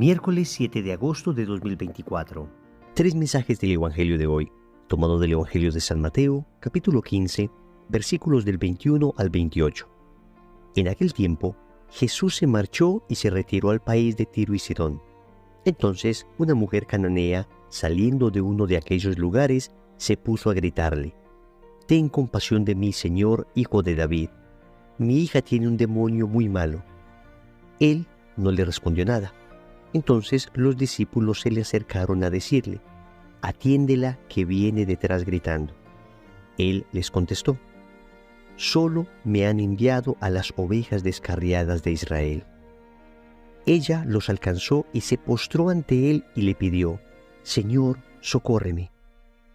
Miércoles 7 de agosto de 2024. Tres mensajes del Evangelio de hoy, tomado del Evangelio de San Mateo, capítulo 15, versículos del 21 al 28. En aquel tiempo, Jesús se marchó y se retiró al país de Tiro y Sidón. Entonces, una mujer cananea, saliendo de uno de aquellos lugares, se puso a gritarle: «Ten compasión de mí, Señor, hijo de David. Mi hija tiene un demonio muy malo». Él no le respondió nada. Entonces los discípulos se le acercaron a decirle: «Atiéndela, que viene detrás gritando». Él les contestó: «Solo me han enviado a las ovejas descarriadas de Israel». Ella los alcanzó y se postró ante él y le pidió: «Señor, socórreme».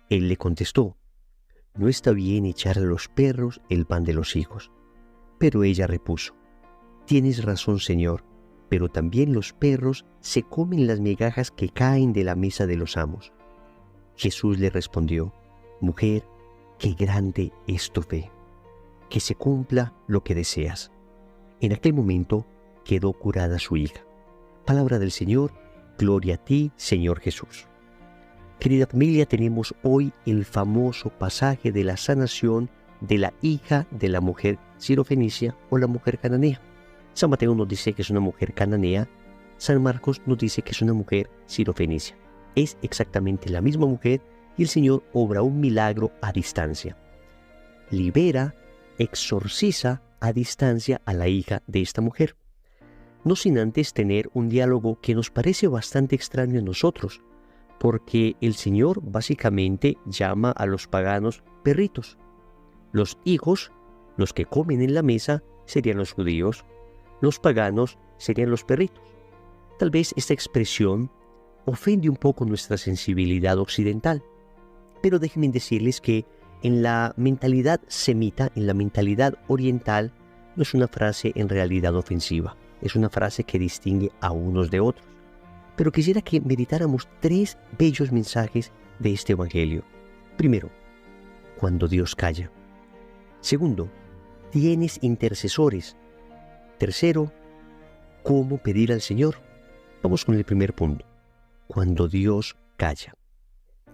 Él le contestó: «No está bien echar a los perros el pan de los hijos». Pero ella repuso: «Tienes razón, Señor, pero también los perros se comen las migajas que caen de la mesa de los amos». Jesús le respondió: «Mujer, qué grande es tu fe. Que se cumpla lo que deseas». En aquel momento quedó curada su hija. Palabra del Señor. Gloria a ti, Señor Jesús. Querida familia, tenemos hoy el famoso pasaje de la sanación de la hija de la mujer sirofenicia o la mujer cananea. San Mateo nos dice que es una mujer cananea, San Marcos nos dice que es una mujer sirofenicia. Es exactamente la misma mujer y el Señor obra un milagro a distancia. Libera, exorciza a distancia a la hija de esta mujer. No sin antes tener un diálogo que nos parece bastante extraño a nosotros, porque el Señor básicamente llama a los paganos perritos. Los hijos, los que comen en la mesa, serían los judíos. Los paganos serían los perritos. Tal vez esta expresión ofende un poco nuestra sensibilidad occidental, pero déjenme decirles que en la mentalidad semita, en la mentalidad oriental, no es una frase en realidad ofensiva, es una frase que distingue a unos de otros. Pero quisiera que meditáramos tres bellos mensajes de este Evangelio. Primero, cuando Dios calla. Segundo, tienes intercesores. Tercero, ¿cómo pedir al Señor? Vamos con el primer punto. Cuando Dios calla.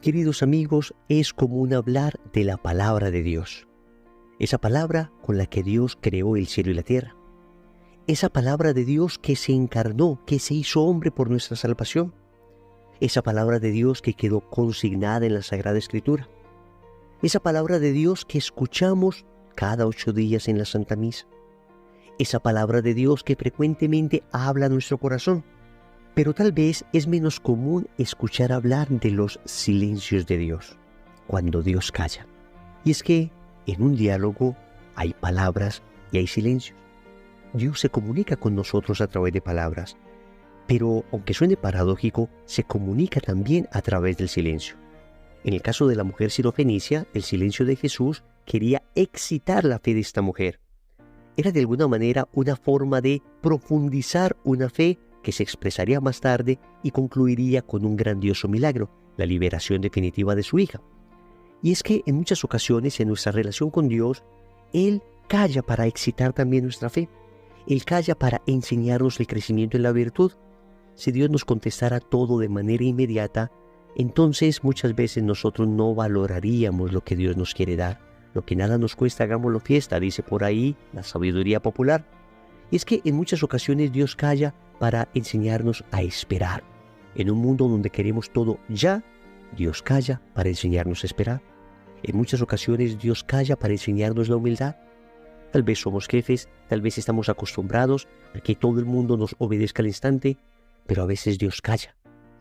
Queridos amigos, es común hablar de la palabra de Dios. Esa palabra con la que Dios creó el cielo y la tierra. Esa palabra de Dios que se encarnó, que se hizo hombre por nuestra salvación. Esa palabra de Dios que quedó consignada en la Sagrada Escritura. Esa palabra de Dios que escuchamos cada 8 días en la Santa Misa. Esa palabra de Dios que frecuentemente habla a nuestro corazón. Pero tal vez es menos común escuchar hablar de los silencios de Dios, cuando Dios calla. Y es que en un diálogo hay palabras y hay silencios. Dios se comunica con nosotros a través de palabras, pero aunque suene paradójico, se comunica también a través del silencio. En el caso de la mujer sirofenicia, el silencio de Jesús quería excitar la fe de esta mujer. Era de alguna manera una forma de profundizar una fe que se expresaría más tarde y concluiría con un grandioso milagro, la liberación definitiva de su hija. Y es que en muchas ocasiones en nuestra relación con Dios, Él calla para excitar también nuestra fe. Él calla para enseñarnos el crecimiento en la virtud. Si Dios nos contestara todo de manera inmediata, entonces muchas veces nosotros no valoraríamos lo que Dios nos quiere dar. Lo que nada nos cuesta, hagámoslo fiesta, dice por ahí la sabiduría popular. Y es que en muchas ocasiones Dios calla para enseñarnos a esperar. En un mundo donde queremos todo ya, Dios calla para enseñarnos a esperar. En muchas ocasiones Dios calla para enseñarnos la humildad. Tal vez somos jefes, tal vez estamos acostumbrados a que todo el mundo nos obedezca al instante, pero a veces Dios calla.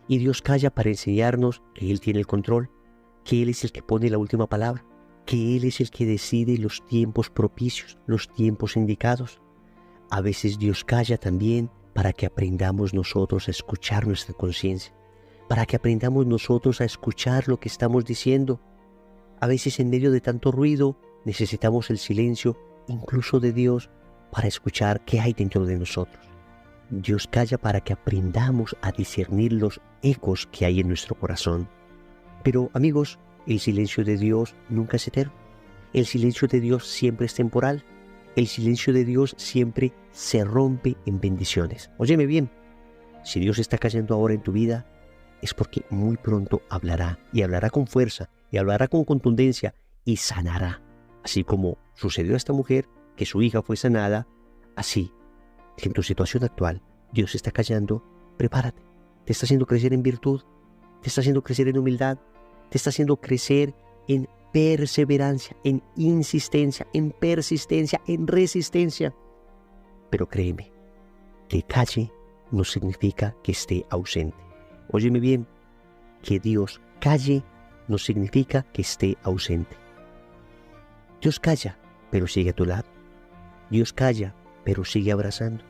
Y Dios calla para enseñarnos que Él tiene el control, que Él es el que pone la última palabra, que Él es el que decide los tiempos propicios, los tiempos indicados. A veces Dios calla también para que aprendamos nosotros a escuchar nuestra conciencia, para que aprendamos nosotros a escuchar lo que estamos diciendo. A veces en medio de tanto ruido necesitamos el silencio, incluso de Dios, para escuchar qué hay dentro de nosotros. Dios calla para que aprendamos a discernir los ecos que hay en nuestro corazón. Pero amigos, el silencio de Dios nunca es eterno. El silencio de Dios siempre es temporal. El silencio de Dios siempre se rompe en bendiciones. Óyeme bien, Si Dios está callando ahora en tu vida, es porque muy pronto hablará, y hablará con fuerza, y hablará con contundencia, y sanará. Así como sucedió a esta mujer, que su hija fue sanada, así, si en tu situación actual Dios está callando, prepárate. Te está haciendo crecer en virtud, te está haciendo crecer en humildad, te está haciendo crecer en perseverancia, en insistencia, en persistencia, en resistencia. Pero créeme, que calle no significa que esté ausente. Óyeme bien, que Dios calle no significa que esté ausente. Dios calla, pero sigue a tu lado. Dios calla, pero sigue abrazando.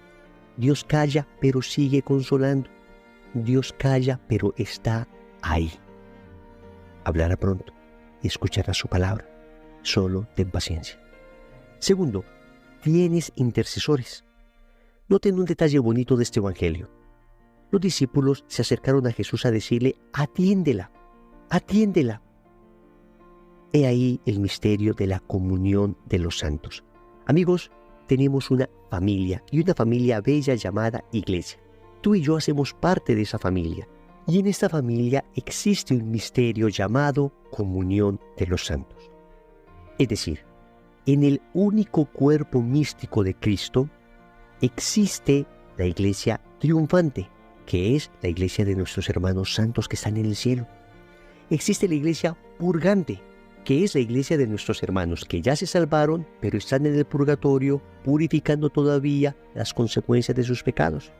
Dios calla, pero sigue consolando. Dios calla, pero está ahí. Hablará pronto y escucharás su palabra. Solo ten paciencia. Segundo, tienes intercesores. Noten un detalle bonito de este evangelio. Los discípulos se acercaron a Jesús a decirle: atiéndela, atiéndela. He ahí el misterio de la comunión de los santos. Amigos, tenemos una familia, y una familia bella llamada Iglesia. Tú y yo hacemos parte de esa familia, y en esta familia existe un misterio llamado comunión de los santos. Es decir, en el único cuerpo místico de Cristo existe la Iglesia triunfante, que es la Iglesia de nuestros hermanos santos que están en el cielo. Existe la Iglesia purgante, que es la Iglesia de nuestros hermanos que ya se salvaron, pero están en el purgatorio, purificando todavía las consecuencias de sus pecados.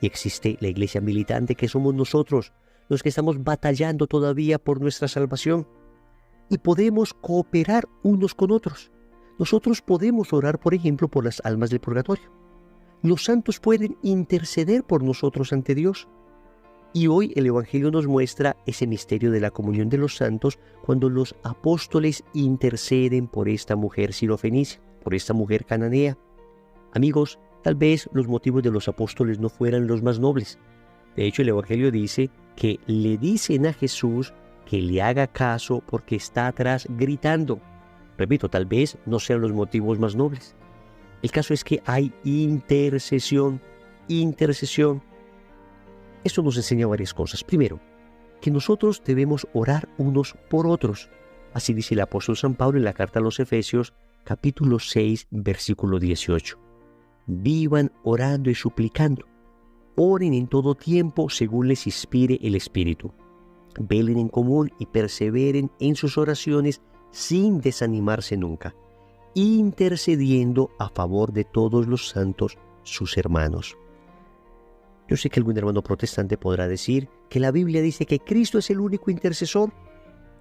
Y existe la Iglesia militante, que somos nosotros, los que estamos batallando todavía por nuestra salvación. Y podemos cooperar unos con otros. Nosotros podemos orar, por ejemplo, por las almas del purgatorio. Los santos pueden interceder por nosotros ante Dios. Y hoy el Evangelio nos muestra ese misterio de la comunión de los santos cuando los apóstoles interceden por esta mujer sirofenicia, por esta mujer cananea. Amigos, tal vez los motivos de los apóstoles no fueran los más nobles. De hecho, el Evangelio dice que le dicen a Jesús que le haga caso porque está atrás gritando. Repito, tal vez no sean los motivos más nobles. El caso es que hay intercesión, intercesión. Esto nos enseña varias cosas. Primero, que nosotros debemos orar unos por otros. Así dice el apóstol San Pablo en la carta a los Efesios, capítulo 6, versículo 18. Vivan orando y suplicando. Oren en todo tiempo según les inspire el Espíritu. Velen en común y perseveren en sus oraciones sin desanimarse nunca, intercediendo a favor de todos los santos, sus hermanos. Yo sé que algún hermano protestante podrá decir que la Biblia dice que Cristo es el único intercesor.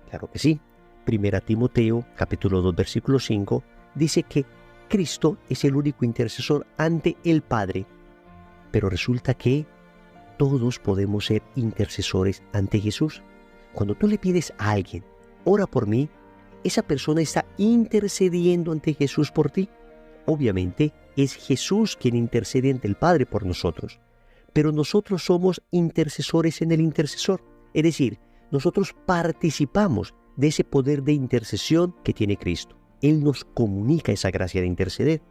Claro que sí. Primera Timoteo, capítulo 2, versículo 5, dice que Cristo es el único intercesor ante el Padre. Pero resulta que todos podemos ser intercesores ante Jesús. Cuando tú le pides a alguien, ora por mí, esa persona está intercediendo ante Jesús por ti. Obviamente es Jesús quien intercede ante el Padre por nosotros. Pero nosotros somos intercesores en el intercesor. Es decir, nosotros participamos de ese poder de intercesión que tiene Cristo. Él nos comunica esa gracia de interceder.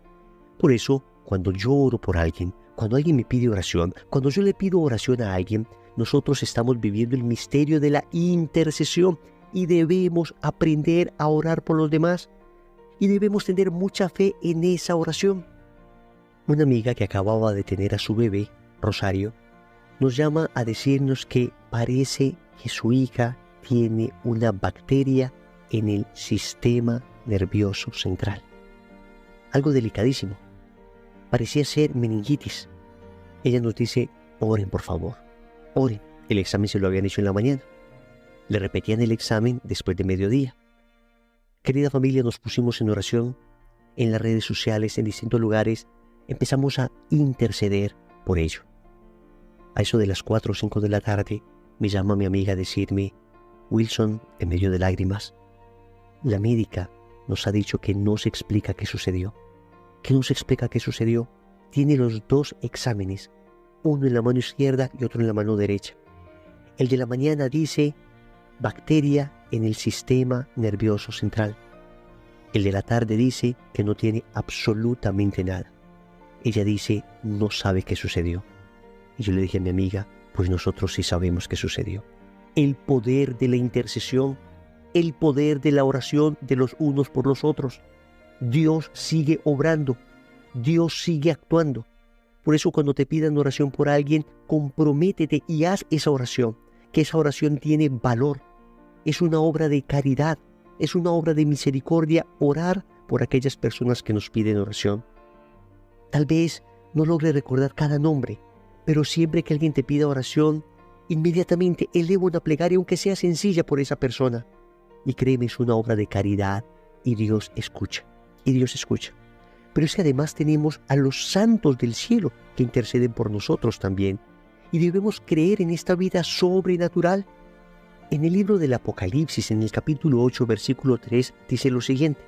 Por eso, cuando yo oro por alguien, cuando alguien me pide oración, cuando yo le pido oración a alguien, nosotros estamos viviendo el misterio de la intercesión y debemos aprender a orar por los demás. Y debemos tener mucha fe en esa oración. Una amiga que acababa de tener a su bebé, Rosario, nos llama a decirnos que parece que su hija tiene una bacteria en el sistema nervioso central. Algo delicadísimo. Parecía ser meningitis. Ella nos dice: oren por favor, oren. El examen se lo habían hecho en la mañana. Le repetían el examen después de mediodía. Querida familia, nos pusimos en oración en las redes sociales, en distintos lugares. Empezamos a interceder por ello. A eso de las 4 o 5 de la tarde me llama mi amiga a decirme: Wilson, en medio de lágrimas, la médica nos ha dicho que no se explica qué sucedió. ¿Qué no se explica qué sucedió? Tiene los 2 exámenes, uno en la mano izquierda y otro en la mano derecha. El de la mañana dice bacteria en el sistema nervioso central. El de la tarde dice que no tiene absolutamente nada. Ella dice no sabe qué sucedió. Y yo le dije a mi amiga, pues nosotros sí sabemos qué sucedió. El poder de la intercesión, el poder de la oración de los unos por los otros. Dios sigue obrando, Dios sigue actuando. Por eso cuando te pidan oración por alguien, comprométete y haz esa oración, que esa oración tiene valor. Es una obra de caridad, es una obra de misericordia orar por aquellas personas que nos piden oración. Tal vez no logre recordar cada nombre, pero siempre que alguien te pida oración, inmediatamente eleva una plegaria, aunque sea sencilla, por esa persona. Y créeme, es una obra de caridad y Dios escucha, y Dios escucha. Pero es que además tenemos a los santos del cielo que interceden por nosotros también. Y debemos creer en esta vida sobrenatural. En el libro del Apocalipsis, en el capítulo 8, versículo 3, dice lo siguiente: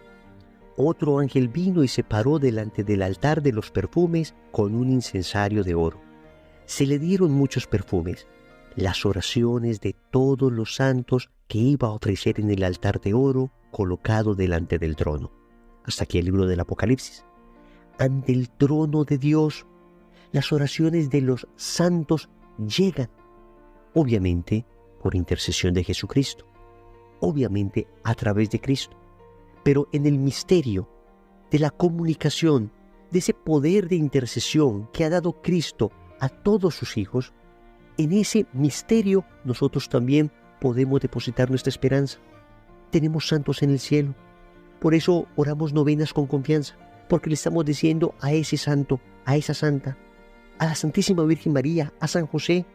Otro ángel vino y se paró delante del altar de los perfumes con un incensario de oro. Se le dieron muchos perfumes, las oraciones de todos los santos que iba a ofrecer en el altar de oro colocado delante del trono. Hasta aquí el libro del Apocalipsis. Ante el trono de Dios, las oraciones de los santos llegan, obviamente por intercesión de Jesucristo, obviamente a través de Cristo, pero en el misterio de la comunicación, de ese poder de intercesión que ha dado Cristo a todos sus hijos, en ese misterio nosotros también podemos depositar nuestra esperanza. Tenemos santos en el cielo, por eso oramos novenas con confianza, porque le estamos diciendo a ese santo, a esa santa, a la Santísima Virgen María, a San José: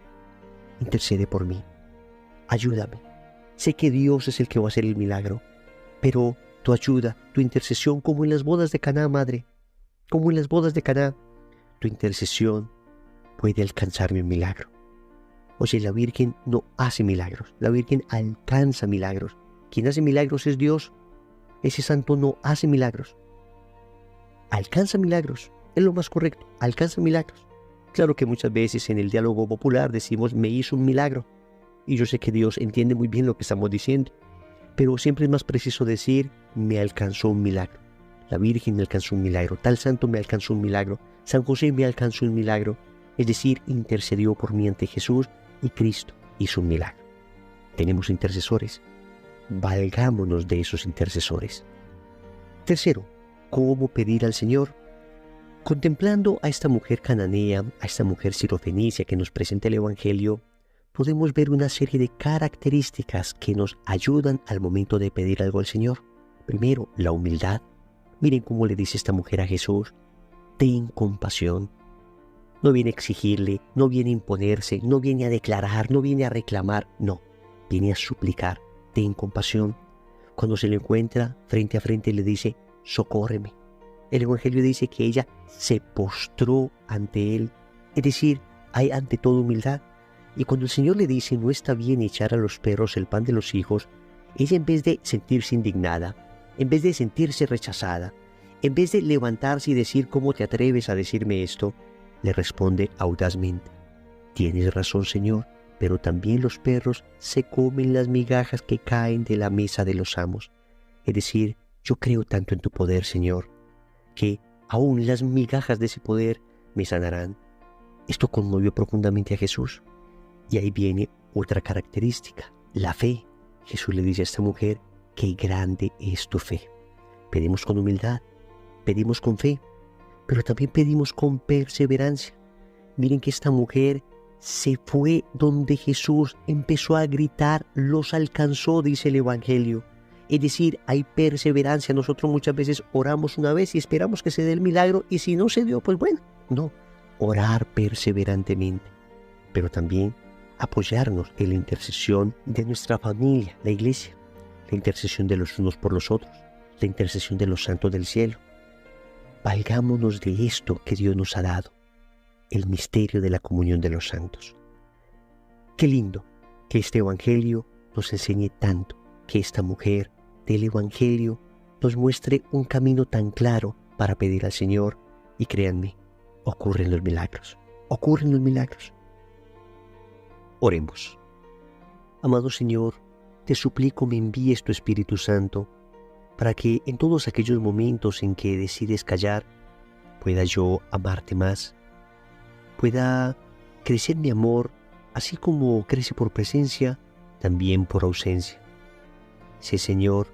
intercede por mí, ayúdame. Sé que Dios es el que va a hacer el milagro, pero tu ayuda, tu intercesión, como en las bodas de Caná, Madre, como en las bodas de Caná, tu intercesión puede alcanzarme un milagro. Oye, la Virgen no hace milagros, la Virgen alcanza milagros. Quien hace milagros es Dios. Ese santo no hace milagros. Alcanza milagros, es lo más correcto, alcanza milagros. Claro que muchas veces en el diálogo popular decimos: me hizo un milagro. Y yo sé que Dios entiende muy bien lo que estamos diciendo, pero siempre es más preciso decir: me alcanzó un milagro. La Virgen me alcanzó un milagro, tal santo me alcanzó un milagro, San José me alcanzó un milagro. Es decir, intercedió por mí ante Jesús y Cristo hizo un milagro. Tenemos intercesores, valgámonos de esos intercesores. Tercero, ¿cómo pedir al Señor? Contemplando a esta mujer cananea, a esta mujer sirofenicia que nos presenta el Evangelio, podemos ver una serie de características que nos ayudan al momento de pedir algo al Señor. Primero, la humildad. Miren cómo le dice esta mujer a Jesús: ten compasión. No viene a exigirle, no viene a imponerse, no viene a declarar, no viene a reclamar, no, viene a suplicar: ten compasión. Cuando se le encuentra frente a frente le dice: socórreme. El Evangelio dice que ella se postró ante él, es decir, hay ante todo humildad. Y cuando el Señor le dice: no está bien echar a los perros el pan de los hijos, ella, en vez de sentirse indignada, en vez de sentirse rechazada, en vez de levantarse y decir: ¿cómo te atreves a decirme esto?, le responde audazmente: tienes razón, Señor, pero también los perros se comen las migajas que caen de la mesa de los amos. Es decir, yo creo tanto en tu poder, Señor, que aún las migajas de ese poder me sanarán. Esto conmovió profundamente a Jesús. Y ahí viene otra característica, la fe. Jesús le dice a esta mujer: qué grande es tu fe. Pedimos con humildad, pedimos con fe, pero también pedimos con perseverancia. Miren que esta mujer se fue donde Jesús, empezó a gritar, los alcanzó, dice el Evangelio. Es decir, hay perseverancia. Nosotros muchas veces oramos una vez y esperamos que se dé el milagro, y si no se dio, pues bueno, no. Orar perseverantemente, pero también apoyarnos en la intercesión de nuestra familia, la Iglesia, la intercesión de los unos por los otros, la intercesión de los santos del cielo. Valgámonos de esto que Dios nos ha dado, el misterio de la comunión de los santos. Qué lindo que este Evangelio nos enseñe tanto, que esta mujer del Evangelio nos muestre un camino tan claro para pedir al Señor, y créanme, ocurren los milagros, ocurren los milagros. Oremos. Amado Señor, te suplico me envíes tu Espíritu Santo, para que en todos aquellos momentos en que decides callar, pueda yo amarte más, pueda crecer mi amor, así como crece por presencia, también por ausencia. Sé, Señor,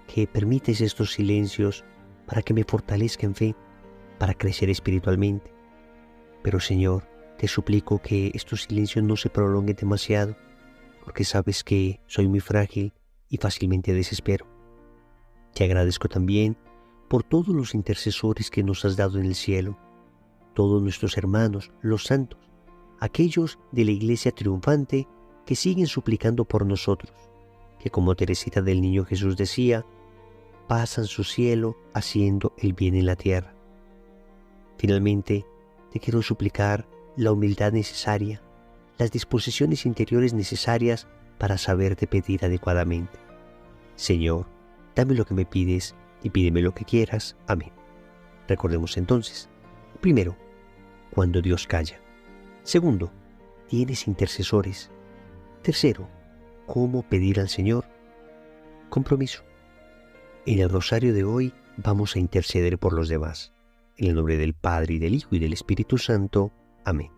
que permites estos silencios para que me fortalezca en fe, para crecer espiritualmente. Pero, Señor, te suplico que estos silencios no se prolonguen demasiado, porque sabes que soy muy frágil y fácilmente desespero. Te agradezco también por todos los intercesores que nos has dado en el cielo, todos nuestros hermanos, los santos, aquellos de la Iglesia triunfante que siguen suplicando por nosotros, que como Teresita del Niño Jesús decía, pasan su cielo haciendo el bien en la tierra. Finalmente, te quiero suplicar la humildad necesaria, las disposiciones interiores necesarias para saberte pedir adecuadamente. Señor, dame lo que me pides y pídeme lo que quieras. Amén. Recordemos entonces, primero, cuando Dios calla. Segundo, tienes intercesores. Tercero, cómo pedir al Señor. Compromiso. En el rosario de hoy vamos a interceder por los demás. En el nombre del Padre, y del Hijo, y del Espíritu Santo. Amén.